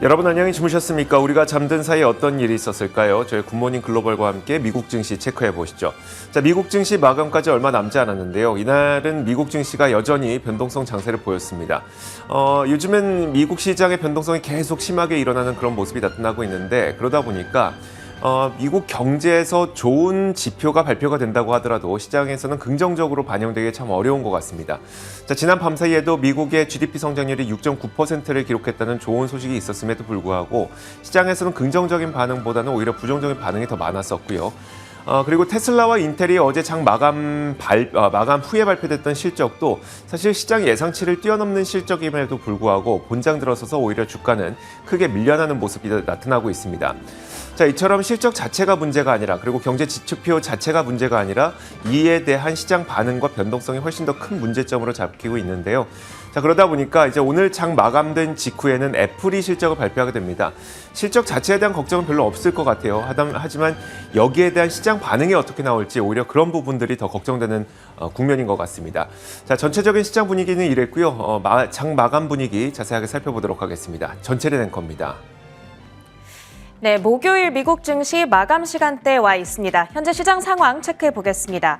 여러분 안녕히 주무셨습니까? 우리가 잠든 사이에 어떤 일이 있었을까요? 저희 굿모닝 글로벌과 함께 미국 증시 체크해 보시죠. 자, 미국 증시 마감까지 얼마 남지 않았는데요. 이날은 미국 증시가 여전히 변동성 장세를 보였습니다. 요즘엔 미국 시장의 변동성이 계속 심하게 일어나는 그런 모습이 나타나고 있는데 그러다 보니까 미국 경제에서 좋은 지표가 발표가 된다고 하더라도 시장에서는 긍정적으로 반영되기 참 어려운 것 같습니다. 자, 지난 밤 사이에도 미국의 GDP 성장률이 6.9%를 기록했다는 좋은 소식이 있었음에도 불구하고 시장에서는 긍정적인 반응보다는 오히려 부정적인 반응이 더 많았었고요. 그리고 테슬라와 인텔이 어제 장 마감 후에 발표됐던 실적도 사실 시장 예상치를 뛰어넘는 실적임에도 불구하고 본장 들어서서 오히려 주가는 크게 밀려나는 모습이 나타나고 있습니다. 자, 이처럼 실적 자체가 문제가 아니라 그리고 경제 지표표 자체가 문제가 아니라 이에 대한 시장 반응과 변동성이 훨씬 더 큰 문제점으로 잡히고 있는데요. 자, 그러다 보니까 이제 오늘 장 마감된 직후에는 애플이 실적을 발표하게 됩니다. 실적 자체에 대한 걱정은 별로 없을 것 같아요. 하지만 여기에 대한 시장 반응이 어떻게 나올지 오히려 그런 부분들이 더 걱정되는 국면인 것 같습니다. 자, 전체적인 시장 분위기는 이랬고요. 장 마감 분위기 자세하게 살펴보도록 하겠습니다. 전체의 앵커입니다. 네, 목요일 미국 증시 마감 시간대에 와 있습니다. 현재 시장 상황 체크해 보겠습니다.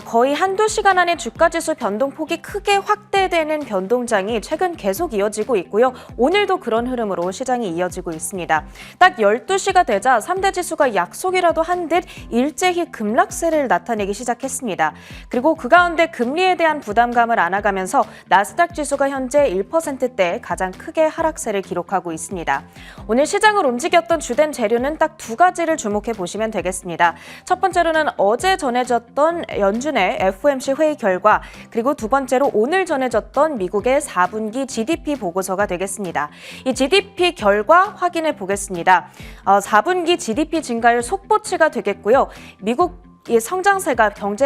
거의 한두 시간 안에 주가지수 변동폭이 크게 확대되는 변동장이 최근 계속 이어지고 있고요. 오늘도 그런 흐름으로 시장이 이어지고 있습니다. 딱 12시가 되자 3대 지수가 약속이라도 한 듯 일제히 급락세를 나타내기 시작했습니다. 그리고 그 가운데 금리에 대한 부담감을 안아가면서 나스닥 지수가 현재 1%대 가장 크게 하락세를 기록하고 있습니다. 오늘 시장을 움직였던 주된 재료는 딱 두 가지를 주목해 보시면 되겠습니다. 첫 번째로는 어제 전해졌던 연준의 FOMC 회의 결과, 그리고 두 번째로 오늘 전해졌던 미국의 4분기 GDP 보고서가 되겠습니다. 이 GDP 결과 확인해 보겠습니다. 4분기 GDP 증가율 속보치가 되겠고요. 미국 경제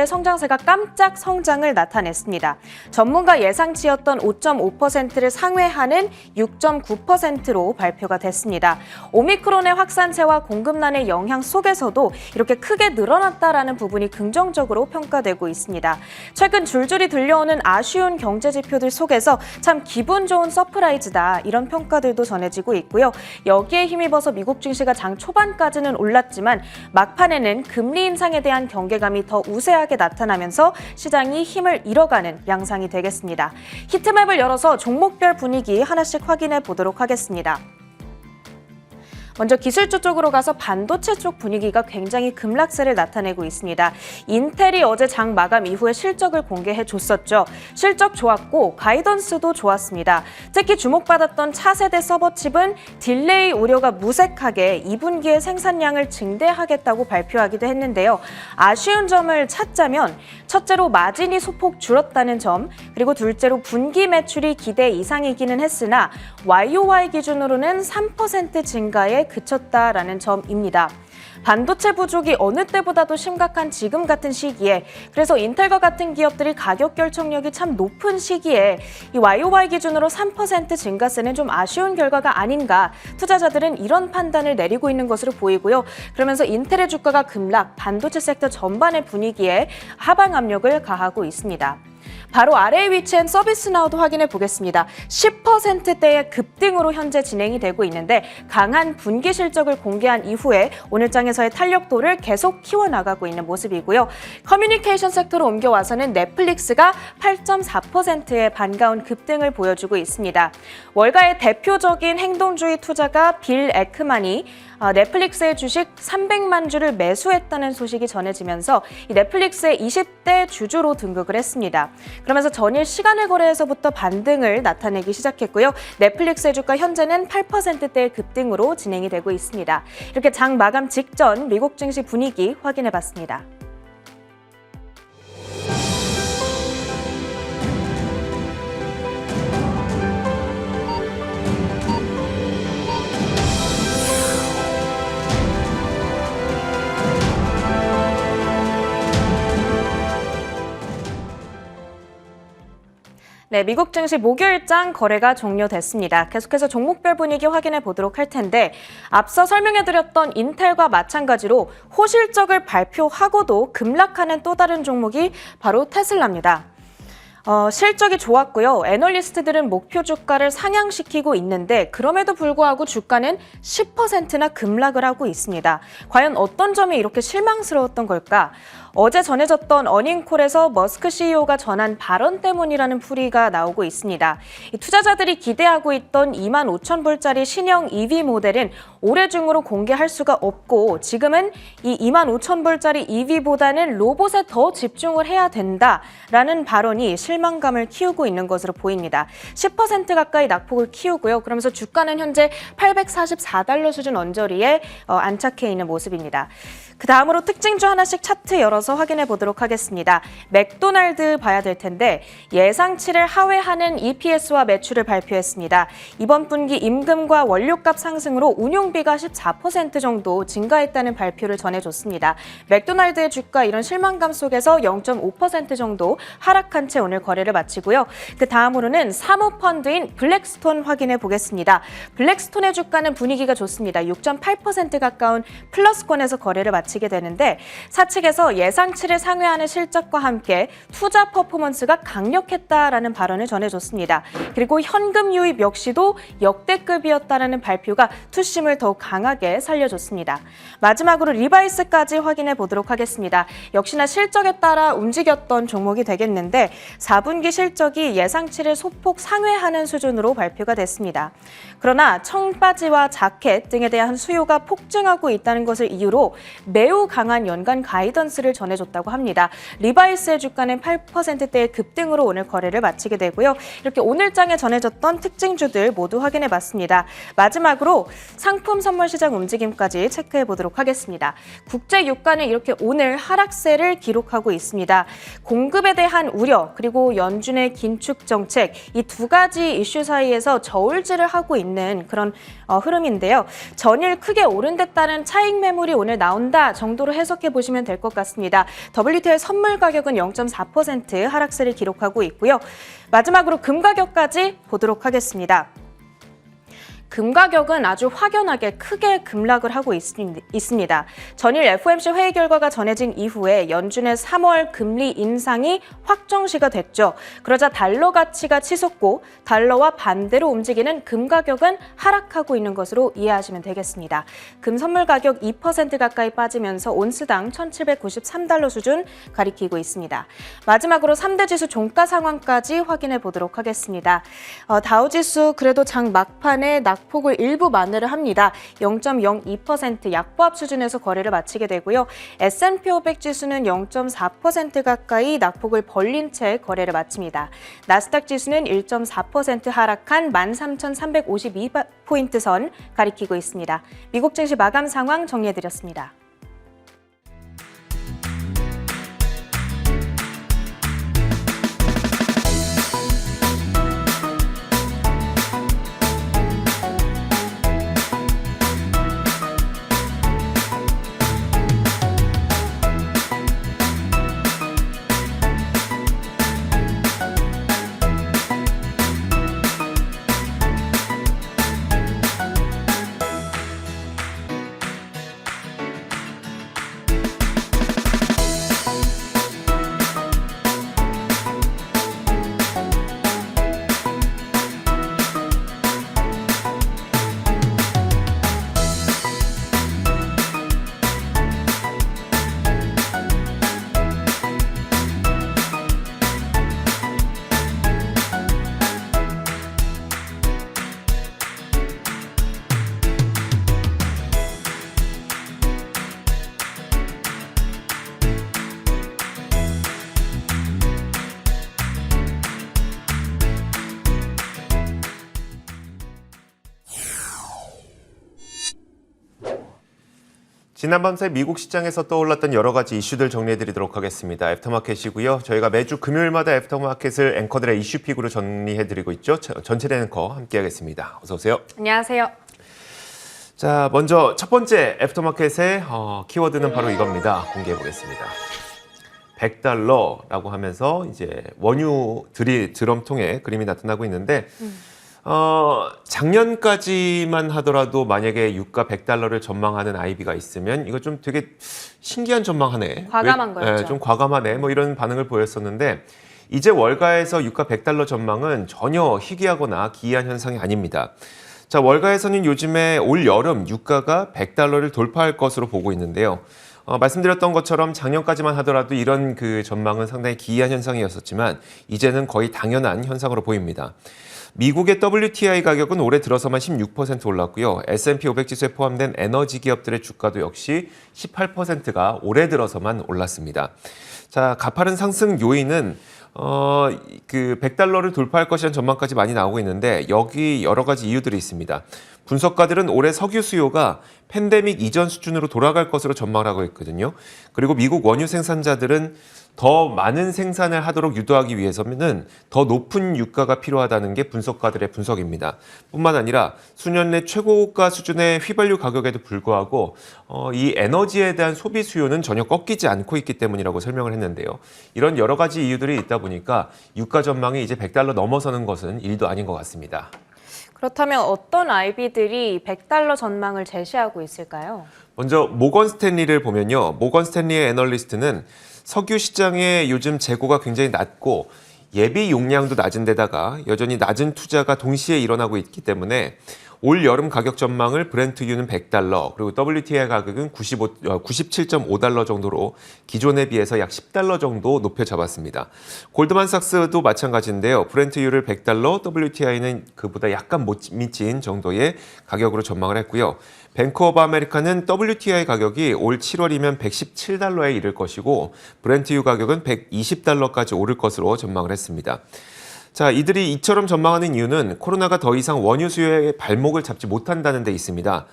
성장세가 깜짝 성장을 나타냈습니다. 전문가 예상치였던 5.5%를 상회하는 6.9%로 발표가 됐습니다. 오미크론의 확산세와 공급난의 영향 속에서도 이렇게 크게 늘어났다라는 부분이 긍정적으로 평가되고 있습니다. 최근 줄줄이 들려오는 아쉬운 경제 지표들 속에서 참 기분 좋은 서프라이즈다, 이런 평가들도 전해지고 있고요. 여기에 힘입어서 미국 증시가 장 초반까지는 올랐지만 막판에는 금리 인상에 대한 경계감이 더 우세하게 나타나면서 시장이 힘을 잃어가는 양상이 되겠습니다. 히트맵을 열어서 종목별 분위기 하나씩 확인해 보도록 하겠습니다. 먼저 기술주 쪽으로 가서 반도체 쪽 분위기가 굉장히 급락세를 나타내고 있습니다. 인텔이 어제 장 마감 이후에 실적을 공개해줬었죠. 실적 좋았고 가이던스도 좋았습니다. 특히 주목받았던 차세대 서버칩은 딜레이 우려가 무색하게 2분기에 생산량을 증대하겠다고 발표하기도 했는데요. 아쉬운 점을 찾자면 첫째로 마진이 소폭 줄었다는 점, 그리고 둘째로 분기 매출이 기대 이상이기는 했으나 YOY 기준으로는 3% 증가에 그쳤다라는 점입니다. 반도체 부족이 어느 때보다도 심각한 지금 같은 시기에, 그래서 인텔과 같은 기업들이 가격 결정력이 참 높은 시기에 이 YOY 기준으로 3% 증가세는 좀 아쉬운 결과가 아닌가, 투자자들은 이런 판단을 내리고 있는 것으로 보이고요. 그러면서 인텔의 주가가 급락, 반도체 섹터 전반의 분위기에 하방 압력을 가하고 있습니다. 바로 아래에 위치한 서비스나우도 확인해 보겠습니다. 10%대의 급등으로 현재 진행이 되고 있는데 강한 분기 실적을 공개한 이후에 오늘장에서의 탄력도를 계속 키워나가고 있는 모습이고요. 커뮤니케이션 섹터로 옮겨와서는 넷플릭스가 8.4%의 반가운 급등을 보여주고 있습니다. 월가의 대표적인 행동주의 투자가 빌 에크만이 넷플릭스의 주식 300만 주를 매수했다는 소식이 전해지면서 이 넷플릭스의 20대 주주로 등극을 했습니다. 그러면서 전일 시간을 거래에서부터 반등을 나타내기 시작했고요. 넷플릭스의 주가 현재는 8%대의 급등으로 진행이 되고 있습니다. 이렇게 장 마감 직전 미국 증시 분위기 확인해봤습니다. 네, 미국 증시 목요일장 거래가 종료됐습니다. 계속해서 종목별 분위기 확인해 보도록 할 텐데 앞서 설명해드렸던 인텔과 마찬가지로 호실적을 발표하고도 급락하는 또 다른 종목이 바로 테슬라입니다. 실적이 좋았고요. 애널리스트들은 목표 주가를 상향시키고 있는데 그럼에도 불구하고 주가는 10%나 급락을 하고 있습니다. 과연 어떤 점이 이렇게 실망스러웠던 걸까? 어제 전해졌던 어닝콜에서 머스크 CEO가 전한 발언 때문이라는 풀이가 나오고 있습니다. 투자자들이 기대하고 있던 25,000불짜리 신형 EV 모델은 올해 중으로 공개할 수가 없고 지금은 이 25,000불짜리 EV보다는 로봇에 더 집중을 해야 된다라는 발언이 실망감을 키우고 있는 것으로 보입니다. 10% 가까이 낙폭을 키우고요. 그러면서 주가는 현재 844달러 수준 언저리에 안착해 있는 모습입니다. 그 다음으로 특징주 하나씩 차트 열어서 확인해 보도록 하겠습니다. 맥도날드 봐야 될 텐데 예상치를 하회하는 EPS와 매출을 발표했습니다. 이번 분기 임금과 원료값 상승으로 운용비가 14% 정도 증가했다는 발표를 전해줬습니다. 맥도날드의 주가 이런 실망감 속에서 0.5% 정도 하락한 채 오늘 거래를 마치고요. 그 다음으로는 사모펀드인 블랙스톤 확인해 보겠습니다. 블랙스톤의 주가는 분위기가 좋습니다. 6.8% 가까운 플러스권에서 거래를 마치게 되는데 사측에서 예상치를 상회하는 실적과 함께 투자 퍼포먼스가 강력했다라는 발언을 전해줬습니다. 그리고 현금 유입 역시도 역대급이었다라는 발표가 투심을 더욱 강하게 살려줬습니다. 마지막으로 리바이스까지 확인해 보도록 하겠습니다. 역시나 실적에 따라 움직였던 종목이 되겠는데 4분기 실적이 예상치를 소폭 상회하는 수준으로 발표가 됐습니다. 그러나 청바지와 자켓 등에 대한 수요가 폭증하고 있다는 것을 이유로 매우 강한 연간 가이던스를 전해줬다고 합니다. 리바이스의 주가는 8%대의 급등으로 오늘 거래를 마치게 되고요. 이렇게 오늘장에 전해졌던 특징주들 모두 확인해 봤습니다. 마지막으로 상품 선물 시장 움직임까지 체크해 보도록 하겠습니다. 국제 유가는 이렇게 오늘 하락세를 기록하고 있습니다. 공급에 대한 우려 그리고 연준의 긴축 정책 이 두 가지 이슈 사이에서 저울질을 하고 있는 그런 흐름인데요. 전일 크게 오른 데 따른 차익 매물이 오늘 나온다 정도로 해석해 보시면 될 것 같습니다. WTI 선물 가격은 0.4% 하락세를 기록하고 있고요. 마지막으로 금 가격까지 보도록 하겠습니다. 금 가격은 아주 확연하게 크게 급락을 하고 있습니다. 전일 FOMC 회의 결과가 전해진 이후에 연준의 3월 금리 인상이 확정시가 됐죠. 그러자 달러 가치가 치솟고 달러와 반대로 움직이는 금 가격은 하락하고 있는 것으로 이해하시면 되겠습니다. 금 선물 가격 2% 가까이 빠지면서 온스당 1,793달러 수준 가리키고 있습니다. 마지막으로 3대 지수 종가 상황까지 확인해 보도록 하겠습니다. 다우지수 그래도 장 막판에 낙폭을 일부 만회를 합니다. 0.02% 약보합 수준에서 거래를 마치게 되고요. S&P 500 지수는 0.4% 가까이 낙폭을 벌린 채 거래를 마칩니다. 나스닥 지수는 1.4% 하락한 13,352포인트 선 가리키고 있습니다. 미국 증시 마감 상황 정리해드렸습니다. 지난밤새 미국 시장에서 떠올랐던 여러 가지 이슈들 정리해드리도록 하겠습니다. 애프터마켓이고요. 저희가 매주 금요일마다 애프터마켓을 앵커들의 이슈픽으로 정리해드리고 있죠. 전체의 앵커 함께하겠습니다. 어서 오세요. 안녕하세요. 자, 먼저 첫 번째 애프터마켓의 키워드는 바로 이겁니다. 공개해보겠습니다. $100라고 하면서 이제 원유 드럼통에 그림이 나타나고 있는데 작년까지만 하더라도 만약에 유가 $100를 전망하는 아이비가 있으면 이거 좀 되게 신기한 전망하네. 과감한 거였죠. 좀 과감하네. 뭐 이런 반응을 보였었는데 이제 월가에서 유가 100달러 전망은 전혀 희귀하거나 기이한 현상이 아닙니다. 자, 월가에서는 요즘에 올 여름 유가가 100달러를 돌파할 것으로 보고 있는데요. 말씀드렸던 것처럼 작년까지만 하더라도 이런 그 전망은 상당히 기이한 현상이었었지만 이제는 거의 당연한 현상으로 보입니다. 미국의 WTI 가격은 올해 들어서만 16% 올랐고요. S&P 500 지수에 포함된 에너지 기업들의 주가도 역시 18%가 올해 들어서만 올랐습니다. 자, 가파른 상승 요인은 그 100달러를 돌파할 것이라는 전망까지 많이 나오고 있는데 여기 여러 가지 이유들이 있습니다. 분석가들은 올해 석유 수요가 팬데믹 이전 수준으로 돌아갈 것으로 전망을 하고 있거든요. 그리고 미국 원유 생산자들은 더 많은 생산을 하도록 유도하기 위해서는 더 높은 유가가 필요하다는 게 분석가들의 분석입니다. 뿐만 아니라 수년 내 최고가 수준의 휘발유 가격에도 불구하고 이 에너지에 대한 소비 수요는 전혀 꺾이지 않고 있기 때문이라고 설명을 했는데요. 이런 여러 가지 이유들이 있다 보니까 유가 전망이 이제 100달러 넘어서는 것은 일도 아닌 것 같습니다. 그렇다면 어떤 IB들이 100달러 전망을 제시하고 있을까요? 먼저 모건 스탠리를 보면요. 모건 스탠리의 애널리스트는 석유 시장의 요즘 재고가 굉장히 낮고 예비 용량도 낮은 데다가 여전히 낮은 투자가 동시에 일어나고 있기 때문에 올 여름 가격 전망을 브렌트유는 100달러 그리고 WTI 가격은 97.5달러 정도로 기존에 비해서 약 10달러 정도 높여 잡았습니다. 골드만삭스도 마찬가지인데요. 브렌트유를 100달러, WTI는 그보다 약간 못 미친 정도의 가격으로 전망을 했고요. 뱅크 오브 아메리카는 WTI 가격이 올 7월이면 117달러에 이를 것이고 브렌트유 가격은 120달러까지 오를 것으로 전망을 했습니다. 자, 이들이 이처럼 전망하는 이유는 코로나가 더 이상 원유 수요의 발목을 잡지 못한다는 데 있습니다.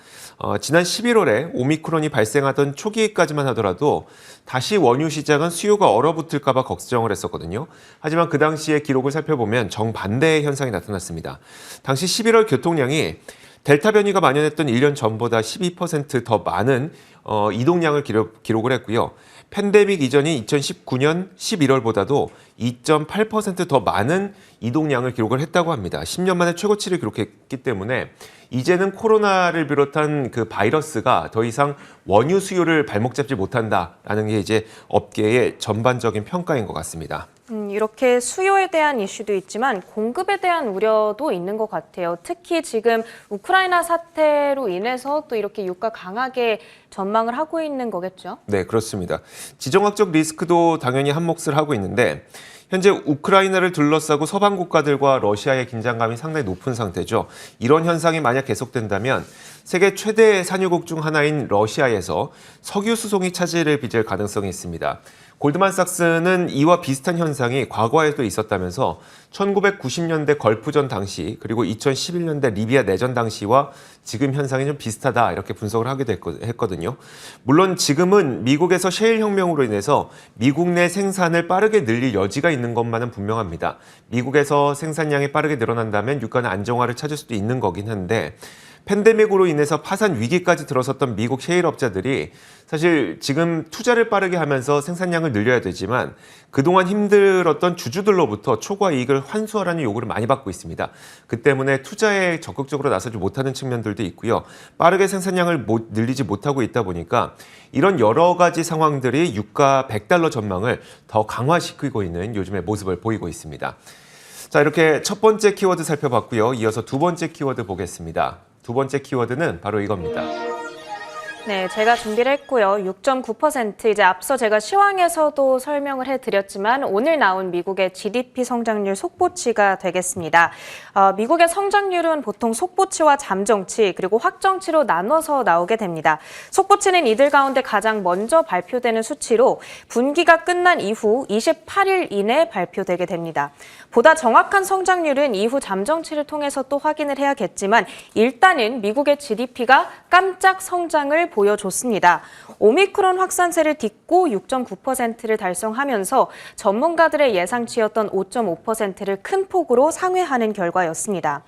지난 11월에 오미크론이 발생하던 초기까지만 하더라도 다시 원유 시장은 수요가 얼어붙을까 봐 걱정을 했었거든요. 하지만 그 당시의 기록을 살펴보면 정반대의 현상이 나타났습니다. 당시 11월 교통량이 델타 변이가 만연했던 1년 전보다 12% 더 많은 이동량을 기록을 했고요. 팬데믹 이전인 2019년 11월보다도 2.8% 더 많은 이동량을 기록을 했다고 합니다. 10년 만에 최고치를 기록했기 때문에 이제는 코로나를 비롯한 그 바이러스가 더 이상 원유 수요를 발목 잡지 못한다라는 게 이제 업계의 전반적인 평가인 것 같습니다. 이렇게 수요에 대한 이슈도 있지만 공급에 대한 우려도 있는 것 같아요. 특히 지금 우크라이나 사태로 인해서 또 이렇게 유가 강하게 전망을 하고 있는 거겠죠? 네, 그렇습니다. 지정학적 리스크도 당연히 한 몫을 하고 있는데 현재 우크라이나를 둘러싸고 서방 국가들과 러시아의 긴장감이 상당히 높은 상태죠. 이런 현상이 만약 계속된다면 세계 최대 산유국 중 하나인 러시아에서 석유 수송이 차질을 빚을 가능성이 있습니다. 골드만삭스는 이와 비슷한 현상이 과거에도 있었다면서 1990년대 걸프전 당시 그리고 2011년대 리비아 내전 당시와 지금 현상이 좀 비슷하다 이렇게 분석을 하기도 했거든요. 물론 지금은 미국에서 셰일 혁명으로 인해서 미국 내 생산을 빠르게 늘릴 여지가 있는 것만은 분명합니다. 미국에서 생산량이 빠르게 늘어난다면 유가는 안정화를 찾을 수도 있는 거긴 한데 팬데믹으로 인해서 파산 위기까지 들어섰던 미국 셰일 업자들이 사실 지금 투자를 빠르게 하면서 생산량을 늘려야 되지만 그동안 힘들었던 주주들로부터 초과 이익을 환수하라는 요구를 많이 받고 있습니다. 그 때문에 투자에 적극적으로 나서지 못하는 측면들도 있고요. 빠르게 생산량을 늘리지 못하고 있다 보니까 이런 여러 가지 상황들이 유가 100달러 전망을 더 강화시키고 있는 요즘의 모습을 보이고 있습니다. 자, 이렇게 첫 번째 키워드 살펴봤고요. 이어서 두 번째 키워드 보겠습니다. 두 번째 키워드는 바로 이겁니다. 네, 제가 준비를 했고요. 6.9% 이제 앞서 제가 시황에서도 설명을 해드렸지만 오늘 나온 미국의 GDP 성장률 속보치가 되겠습니다. 미국의 성장률은 보통 속보치와 잠정치 그리고 확정치로 나눠서 나오게 됩니다. 속보치는 이들 가운데 가장 먼저 발표되는 수치로 분기가 끝난 이후 28일 이내 발표되게 됩니다. 보다 정확한 성장률은 이후 잠정치를 통해서 또 확인을 해야겠지만 일단은 미국의 GDP가 깜짝 성장을 보여줬습니다. 오미크론 확산세를 딛고 6.9%를 달성하면서 전문가들의 예상치였던 5.5%를 큰 폭으로 상회하는 결과였습니다.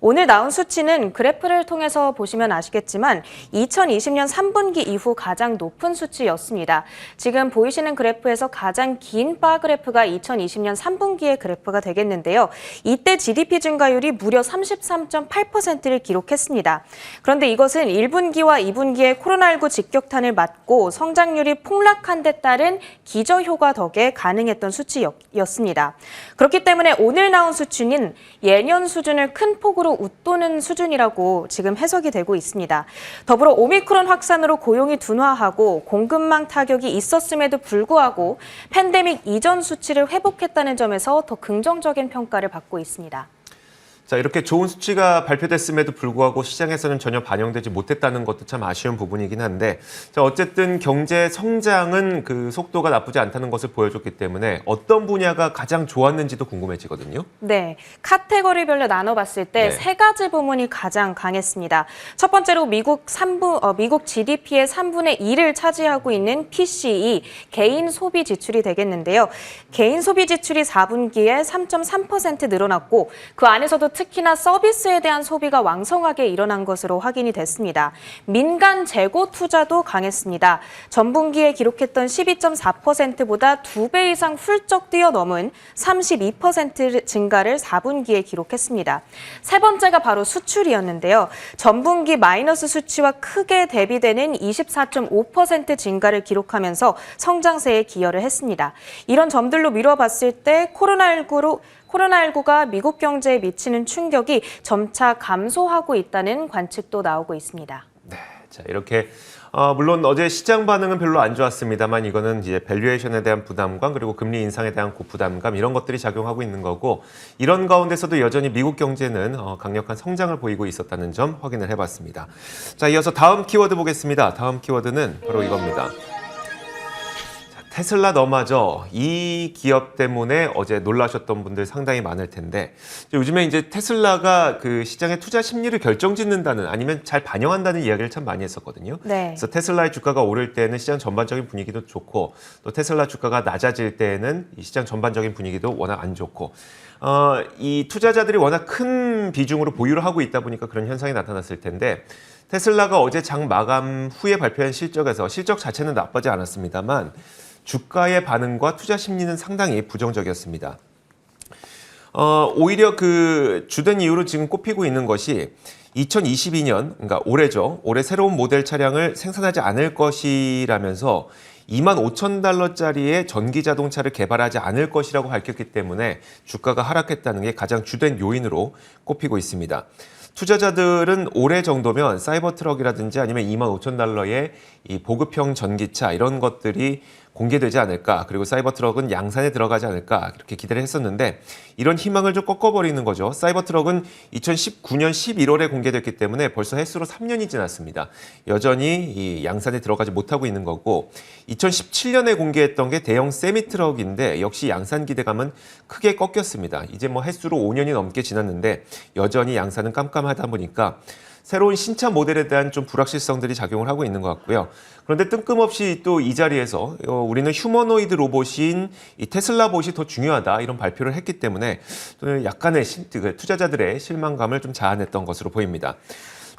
오늘 나온 수치는 그래프를 통해서 보시면 아시겠지만 2020년 3분기 이후 가장 높은 수치였습니다. 지금 보이시는 그래프에서 가장 긴 바 그래프가 2020년 3분기의 그래프가 되겠는데요. 이때 GDP 증가율이 무려 33.8%를 기록했습니다. 그런데 이것은 1분기와 2분기의 코로나19 직격탄을 맞고 성장률이 폭락한 데 따른 기저효과 덕에 가능했던 수치였습니다. 그렇기 때문에 오늘 나온 수치는 예년 수준을 큰 폭으로 웃도는 수준이라고 지금 해석이 되고 있습니다. 더불어 오미크론 확산으로 고용이 둔화하고 공급망 타격이 있었음에도 불구하고 팬데믹 이전 수치를 회복했다는 점에서 더 긍정적인 평가를 받고 있습니다. 자, 이렇게 좋은 수치가 발표됐음에도 불구하고 시장에서는 전혀 반영되지 못했다는 것도 참 아쉬운 부분이긴 한데, 자, 어쨌든 경제 성장은 그 속도가 나쁘지 않다는 것을 보여줬기 때문에 어떤 분야가 가장 좋았는지도 궁금해지거든요. 네, 카테고리별로 나눠봤을 때 세 가지 부문이 가장 강했습니다. 첫 번째로 미국 GDP의 3분의 2를 차지하고 있는 PCE, 개인 소비 지출이 되겠는데요. 개인 소비 지출이 4분기에 3.3% 늘어났고 그 안에서도 특히나 서비스에 대한 소비가 왕성하게 일어난 것으로 확인이 됐습니다. 민간 재고 투자도 강했습니다. 전분기에 기록했던 12.4%보다 2배 이상 훌쩍 뛰어넘은 32% 증가를 4분기에 기록했습니다. 세 번째가 바로 수출이었는데요. 전분기 마이너스 수치와 크게 대비되는 24.5% 증가를 기록하면서 성장세에 기여를 했습니다. 이런 점들로 미뤄봤을 때 코로나19가 미국 경제에 미치는 충격이 점차 감소하고 있다는 관측도 나오고 있습니다. 네, 자, 이렇게 물론 어제 시장 반응은 별로 안 좋았습니다만 이거는 이제 밸류에이션에 대한 부담감 그리고 금리 인상에 대한 고부담감 이런 것들이 작용하고 있는 거고, 이런 가운데서도 여전히 미국 경제는 강력한 성장을 보이고 있었다는 점 확인을 해봤습니다. 자, 이어서 다음 키워드 보겠습니다. 다음 키워드는 바로 이겁니다. 테슬라 너마저, 이 기업 때문에 어제 놀라셨던 분들 상당히 많을 텐데, 요즘에 이제 테슬라가 그 시장의 투자 심리를 결정짓는다는, 아니면 잘 반영한다는 이야기를 참 많이 했었거든요. 네. 그래서 테슬라의 주가가 오를 때는 시장 전반적인 분위기도 좋고, 또 테슬라 주가가 낮아질 때는 이 시장 전반적인 분위기도 워낙 안 좋고, 이 투자자들이 워낙 큰 비중으로 보유를 하고 있다 보니까 그런 현상이 나타났을 텐데, 테슬라가 어제 장 마감 후에 발표한 실적에서 실적 자체는 나쁘지 않았습니다만 주가의 반응과 투자 심리는 상당히 부정적이었습니다. 오히려 그 주된 이유로 지금 꼽히고 있는 것이 2022년, 그러니까 올해죠. 올해 새로운 모델 차량을 생산하지 않을 것이라면서 25,000달러짜리의 전기 자동차를 개발하지 않을 것이라고 밝혔기 때문에 주가가 하락했다는 게 가장 주된 요인으로 꼽히고 있습니다. 투자자들은 올해 정도면 사이버 트럭이라든지 아니면 25,000달러의 이 보급형 전기차 이런 것들이 공개되지 않을까, 그리고 사이버 트럭은 양산에 들어가지 않을까 이렇게 기대를 했었는데 이런 희망을 좀 꺾어버리는 거죠. 사이버 트럭은 2019년 11월에 공개됐기 때문에 벌써 횟수로 3년이 지났습니다. 여전히 이 양산에 들어가지 못하고 있는 거고, 2017년에 공개했던 게 대형 세미 트럭인데 역시 양산 기대감은 크게 꺾였습니다. 이제 뭐 횟수로 5년이 넘게 지났는데 여전히 양산은 깜깜하다 보니까 새로운 신차 모델에 대한 좀 불확실성들이 작용을 하고 있는 것 같고요. 그런데 뜬금없이 또 이 자리에서 우리는 휴머노이드 로봇인 이 테슬라 봇이 더 중요하다 이런 발표를 했기 때문에 약간의 투자자들의 실망감을 좀 자아냈던 것으로 보입니다.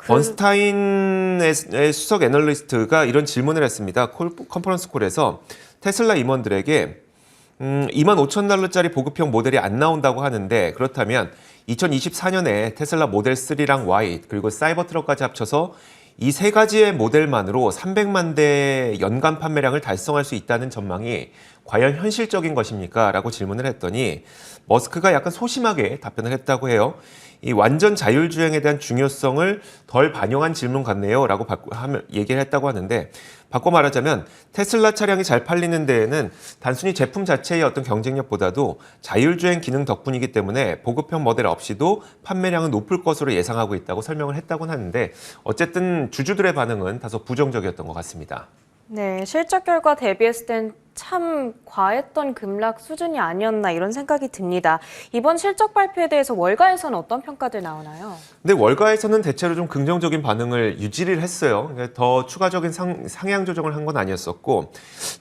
번스타인의 수석 애널리스트가 이런 질문을 했습니다. 컨퍼런스 콜에서 테슬라 임원들에게 25,000달러짜리 보급형 모델이 안 나온다고 하는데, 그렇다면 2024년에 테슬라 모델 3랑 Y 그리고 사이버 트럭까지 합쳐서 이 세 가지의 모델만으로 300만 대 연간 판매량을 달성할 수 있다는 전망이 과연 현실적인 것입니까? 라고 질문을 했더니 머스크가 약간 소심하게 답변을 했다고 해요. 이 완전 자율주행에 대한 중요성을 덜 반영한 질문 같네요 라고 얘기를 했다고 하는데, 바꿔 말하자면 테슬라 차량이 잘 팔리는 데에는 단순히 제품 자체의 어떤 경쟁력보다도 자율주행 기능 덕분이기 때문에 보급형 모델 없이도 판매량은 높을 것으로 예상하고 있다고 설명을 했다고는 하는데, 어쨌든 주주들의 반응은 다소 부정적이었던 것 같습니다. 네, 실적 결과 대비했을 땐 참 과했던 급락 수준이 아니었나 이런 생각이 듭니다. 이번 실적 발표에 대해서 월가에서는 어떤 평가들 나오나요? 근데 월가에서는 대체로 좀 긍정적인 반응을 유지를 했어요. 그러니까 더 추가적인 상향 조정을 한 건 아니었었고,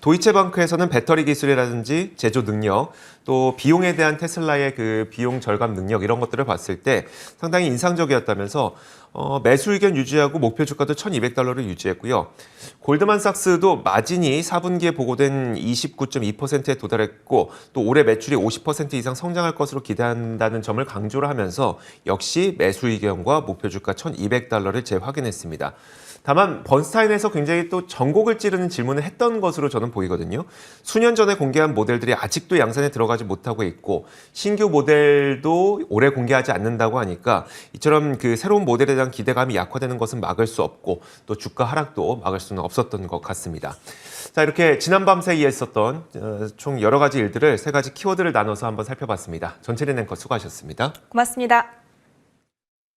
도이체방크에서는 배터리 기술이라든지 제조 능력, 또 비용에 대한 테슬라의 그 비용 절감 능력 이런 것들을 봤을 때 상당히 인상적이었다면서 매수 의견 유지하고 목표 주가도 1,200달러를 유지했고요. 골드만삭스도 마진이 4분기에 보고된 29.2%에 도달했고 또 올해 매출이 50% 이상 성장할 것으로 기대한다는 점을 강조를 하면서 역시 매수 의견과 목표 주가 1,200달러를 재확인했습니다. 다만 번스타인에서 굉장히 또 전곡을 찌르는 질문을 했던 것으로 저는 보이거든요. 수년 전에 공개한 모델들이 아직도 양산에 들어가지 못하고 있고 신규 모델도 올해 공개하지 않는다고 하니까 이처럼 그 새로운 모델에 대한 기대감이 약화되는 것은 막을 수 없고 또 주가 하락도 막을 수는 없었던 것 같습니다. 자, 이렇게 지난밤 사이에 있었던 총 여러 가지 일들을 세 가지 키워드를 나눠서 한번 살펴봤습니다. 전체린 앵커 수고하셨습니다. 고맙습니다.